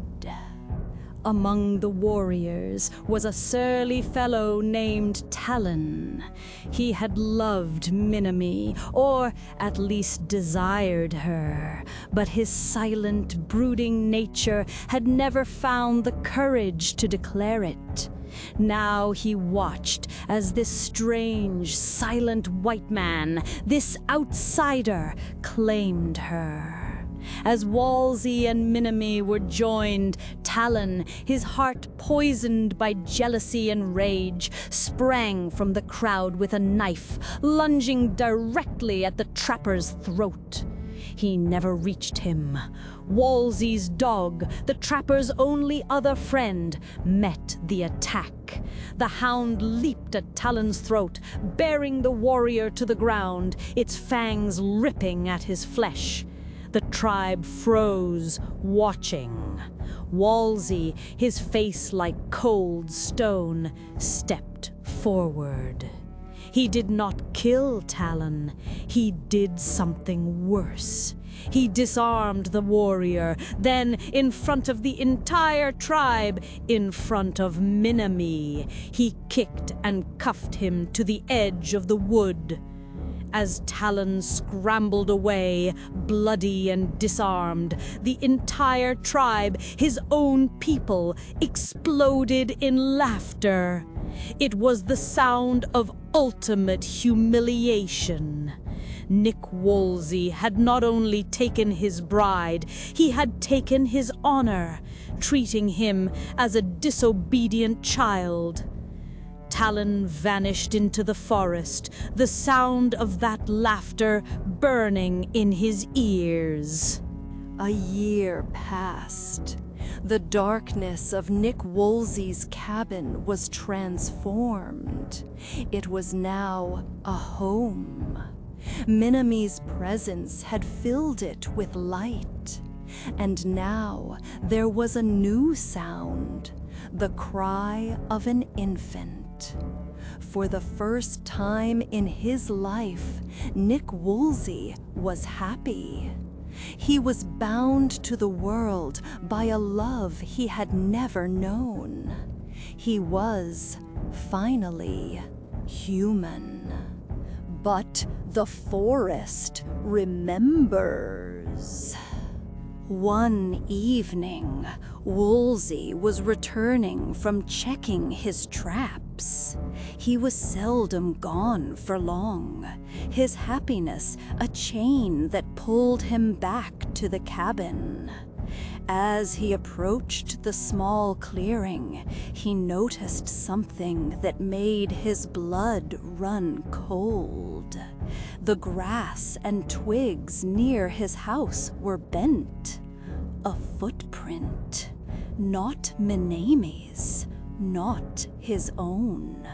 Speaker 4: Among the warriors was a surly fellow named Talon. He had loved Minami, or at least desired her, but his silent, brooding nature had never found the courage to declare it. Now he watched as this strange, silent white man, this outsider, claimed her. As Wolsey and Minami were joined, Talon, his heart poisoned by jealousy and rage, sprang from the crowd with a knife, lunging directly at the trapper's throat. He never reached him. Wolsey's dog, the trapper's only other friend, met the attack. The hound leaped at Talon's throat, bearing the warrior to the ground, its fangs ripping at his flesh. The tribe froze, watching. Wolsey, his face like cold stone, stepped forward. He did not kill Talon. He did something worse. He disarmed the warrior, then, in front of the entire tribe, in front of Minami, he kicked and cuffed him to the edge of the wood. As Talon scrambled away, bloody and disarmed, the entire tribe, his own people, exploded in laughter. It was the sound of ultimate humiliation. Nick Wolsey had not only taken his bride, he had taken his honor, treating him as a disobedient child. Talon vanished into the forest, the sound of that laughter burning in his ears.
Speaker 1: A year passed. The darkness of Nick Wolsey's cabin was transformed. It was now a home. Minami's presence had filled it with light. And now there was a new sound, the cry of an infant. For the first time in his life, Nick Wolsey was happy. He was bound to the world by a love he had never known. He was, finally, human. But the forest remembers. One evening, Wolsey was returning from checking his traps. He was seldom gone for long, his happiness a chain that pulled him back to the cabin. As he approached the small clearing, he noticed something that made his blood run cold. The grass and twigs near his house were bent. A footprint, not Minami's, not his own.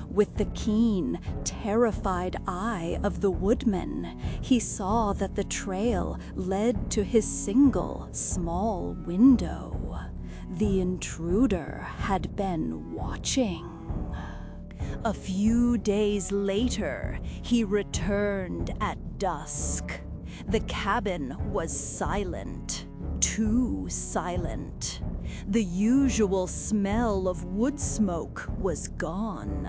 Speaker 1: With the keen, terrified eye of the woodman, he saw that the trail led to his single, small window. The intruder had been watching. A few days later, he returned at dusk. The cabin was silent, too silent. The usual smell of wood smoke was gone.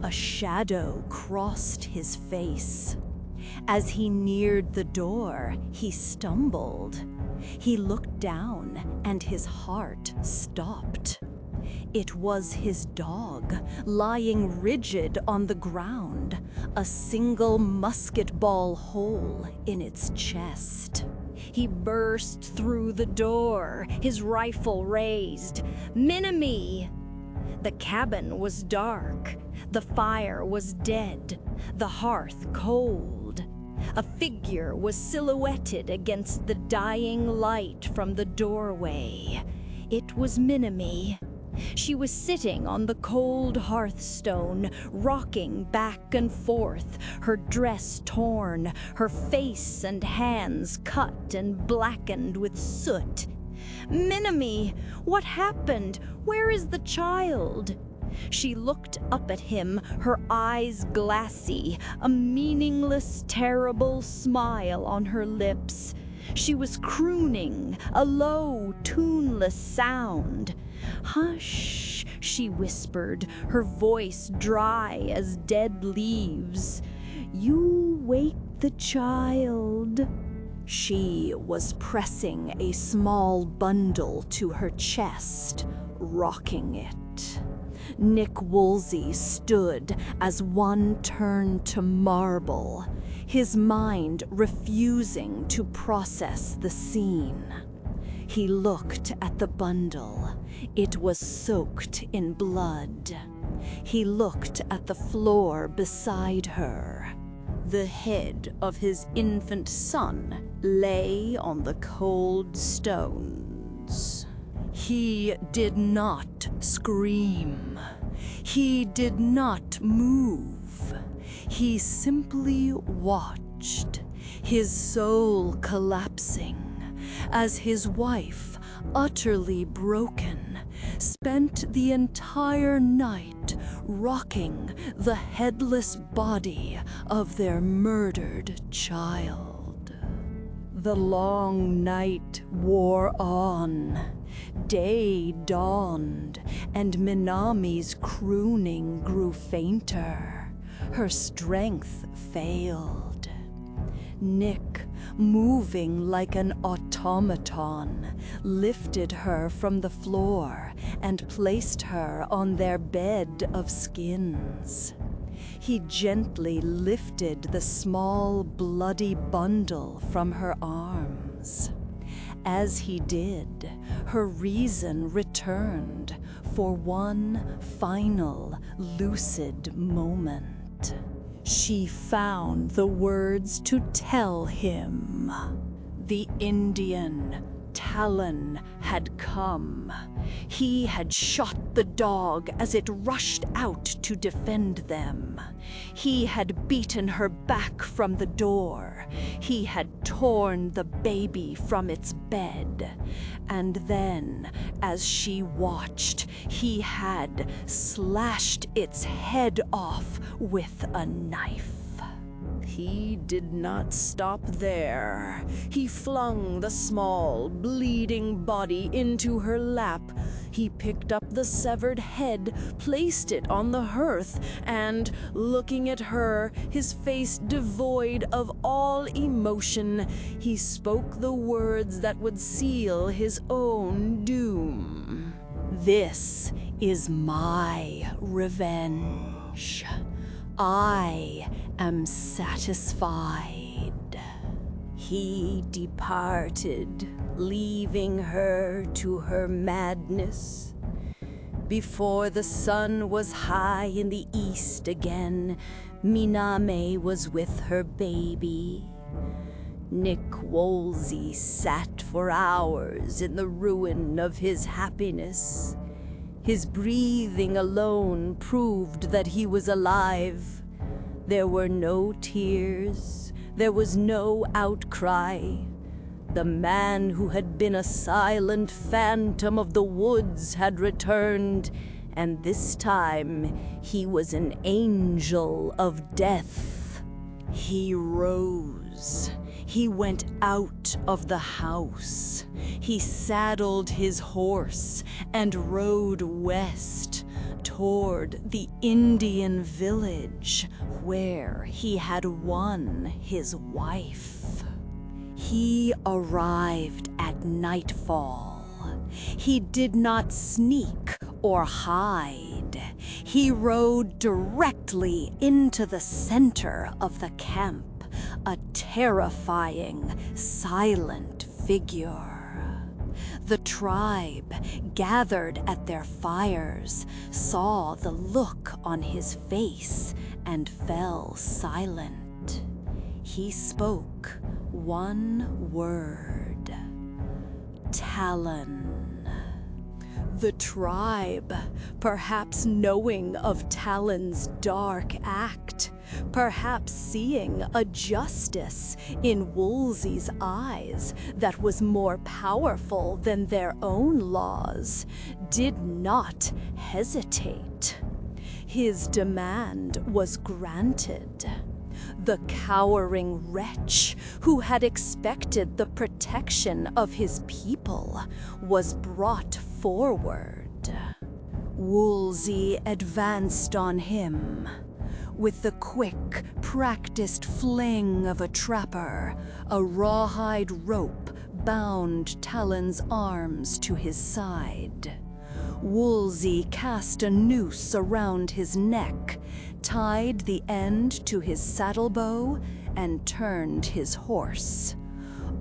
Speaker 1: A shadow crossed his face. As he neared the door, he stumbled. He looked down, and his heart stopped. It was his dog, lying rigid on the ground, a single musket ball hole in its chest. He burst through the door, his rifle raised. "Minami!" The cabin was dark. The fire was dead, the hearth cold. A figure was silhouetted against the dying light from the doorway. It was Minami.
Speaker 5: She was sitting on the cold hearthstone, rocking back and forth, her dress torn, her face and hands cut and blackened with soot. "Minami, what happened? Where is the child?" She looked up at him, her eyes glassy, a meaningless, terrible smile on her lips. She was crooning, a low, tuneless sound. "Hush," she whispered, her voice dry as dead leaves. "You wake the child."
Speaker 4: She was pressing a small bundle to her chest, rocking it. Nick Woolsey stood as one turned to marble, his mind refusing to process the scene. He looked at the bundle. It was soaked in blood. He looked at the floor beside her. The head of his infant son lay on the cold stones. He did not scream. He did not move. He simply watched, his soul collapsing, as his wife, utterly broken, spent the entire night rocking the headless body of their murdered child. The long night wore on. Day dawned, and Minami's crooning grew fainter. Her strength failed. Nick, moving like an automaton, lifted her from the floor and placed her on their bed of skins. He gently lifted the small, bloody bundle from her arms. As he did, her reason returned for one final, lucid moment. She found the words to tell him. The Indian Talon had come. He had shot the dog as it rushed out to defend them. He had beaten her back from the door. He had torn the baby from its bed. And then, as she watched, he had slashed its head off with a knife. He did not stop there. He flung the small, bleeding body into her lap. He picked up the severed head, placed it on the hearth, and, looking at her, his face devoid of all emotion, he spoke the words that would seal his own doom. "This is my revenge. I am satisfied." He departed, leaving her to her madness. Before the sun was high in the east again, Minami was with her baby. Nick Woolsey sat for hours in the ruin of his happiness. His breathing alone proved that he was alive. There were no tears. There was no outcry. The man who had been a silent phantom of the woods had returned, and this time he was an angel of death. He rose. He went out of the house. He saddled his horse and rode west toward the Indian village where he had won his wife. He arrived at nightfall. He did not sneak or hide. He rode directly into the center of the camp, a terrifying, silent figure. The tribe, gathered at their fires, saw the look on his face and fell silent. He spoke one word: Talon. The tribe, perhaps knowing of Talon's dark act, perhaps seeing a justice in Woolsey's eyes that was more powerful than their own laws, did not hesitate. His demand was granted. The cowering wretch who had expected the protection of his people was brought forward. Woolsey advanced on him. With the quick, practiced fling of a trapper, a rawhide rope bound Talon's arms to his side. Woolsey cast a noose around his neck, tied the end to his saddlebow, and turned his horse.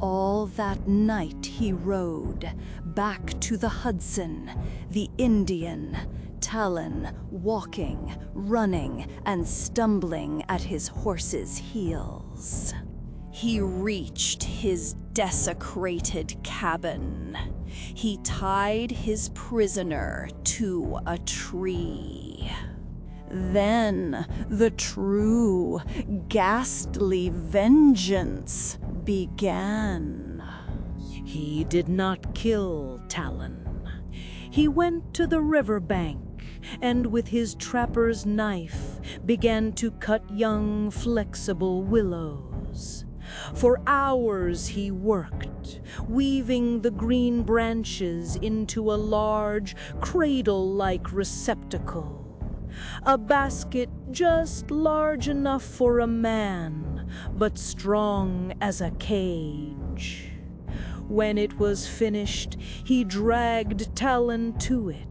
Speaker 4: All that night he rode, back to the Hudson, the Indian, Talon walking, running, and stumbling at his horse's heels. He reached his desecrated cabin. He tied his prisoner to a tree. Then the true, ghastly vengeance began.
Speaker 2: He did not kill Talon. He went to the riverbank and with his trapper's knife began to cut young, flexible willows. For hours he worked, weaving the green branches into a large, cradle-like receptacle. A basket just large enough for a man, but strong as a cage. When it was finished, he dragged Talon to it.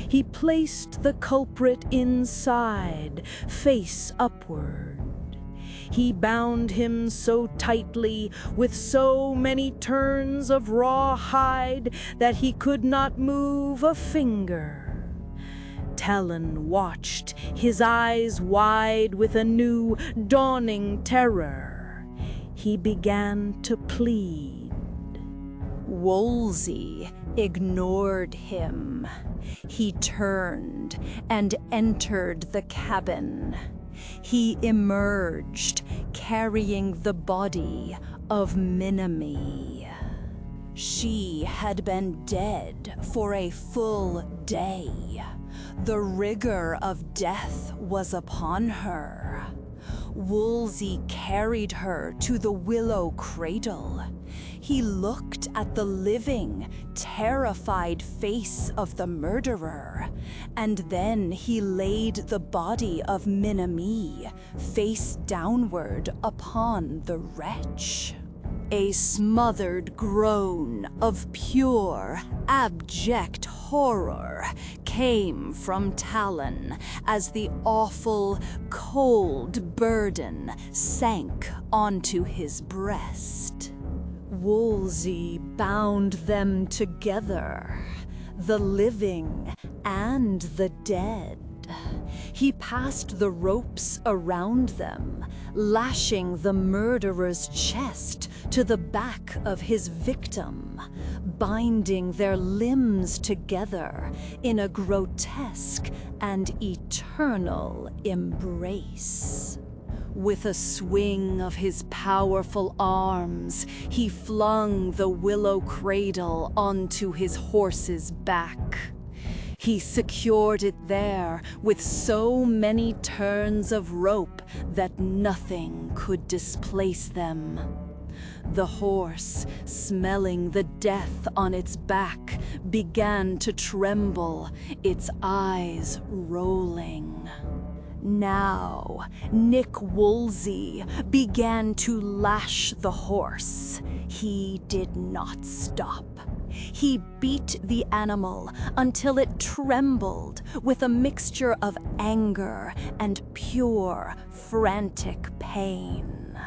Speaker 2: He placed the culprit inside, face upward. He bound him so tightly with so many turns of raw hide that he could not move a finger. Talon watched, his eyes wide with a new, dawning terror. He began to plead.
Speaker 1: Woolsey ignored him. He turned and entered the cabin. He emerged, carrying the body of Minami. She had been dead for a full day. The rigor of death was upon her. Woolsey carried her to the willow cradle. He looked at the living, terrified face of the murderer, and then he laid the body of Minami face downward upon the wretch. A smothered groan of pure, abject horror came from Talon as the awful, cold burden sank onto his breast. Woolsey bound them together, the living and the dead. He passed the ropes around them, lashing the murderer's chest to the back of his victim, binding their limbs together in a grotesque and eternal embrace. With a swing of his powerful arms, he flung the willow cradle onto his horse's back. He secured it there with so many turns of rope that nothing could displace them. The horse, smelling the death on its back, began to tremble, its eyes rolling. Now, Nick Woolsey began to lash the horse. He did not stop. He beat the animal until it trembled with a mixture of anger and pure, frantic pain.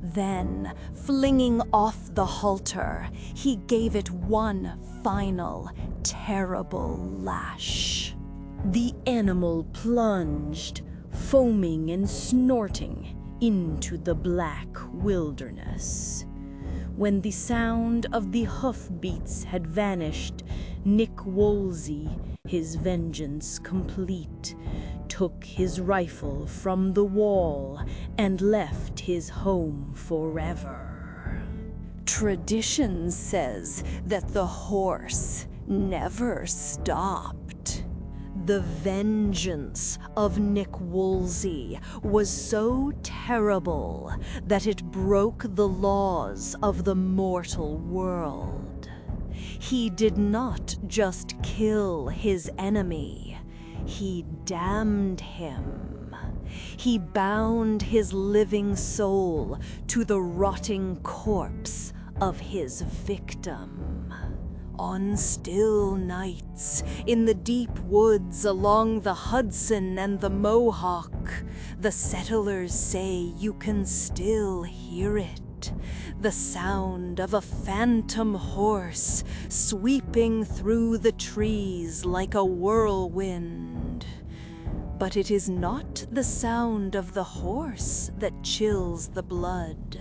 Speaker 1: Then, flinging off the halter, he gave it one final, terrible lash.
Speaker 2: The animal plunged, foaming and snorting, into the black wilderness. When the sound of the hoofbeats had vanished, Nick Wolsey, his vengeance complete, took his rifle from the wall and left his home forever.
Speaker 1: Tradition says that the horse never stopped. The vengeance of Nick Wolsey was so terrible that it broke the laws of the mortal world. He did not just kill his enemy, he damned him. He bound his living soul to the rotting corpse of his victim. On still nights, in the deep woods along the Hudson and the Mohawk, the settlers say you can still hear it. The sound of a phantom horse sweeping through the trees like a whirlwind. But it is not the sound of the horse that chills the blood.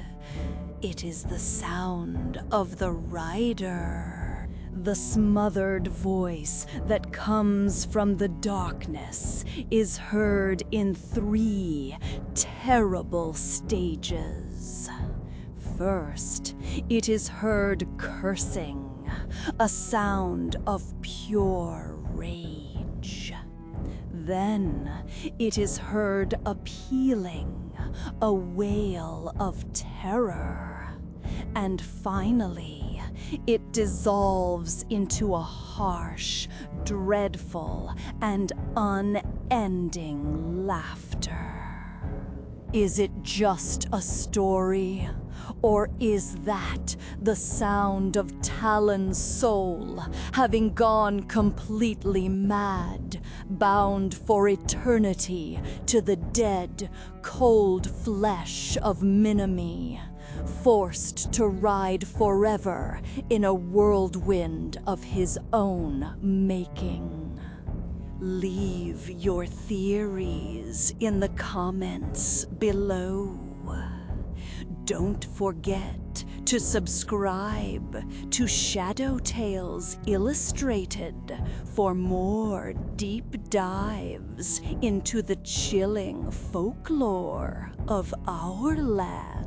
Speaker 1: It is the sound of the rider. The smothered voice that comes from the darkness is heard in 3 terrible stages. First, it is heard cursing, a sound of pure rage. Then it is heard appealing, a wail of terror. And finally, it dissolves into a harsh, dreadful, and unending laughter. Is it just a story? Or is that the sound of Talon's soul having gone completely mad, bound for eternity to the dead, cold flesh of Minami, forced to ride forever in a whirlwind of his own making? Leave your theories in the comments below. Don't forget to subscribe to Shadow Tales Illustrated for more deep dives into the chilling folklore of our land.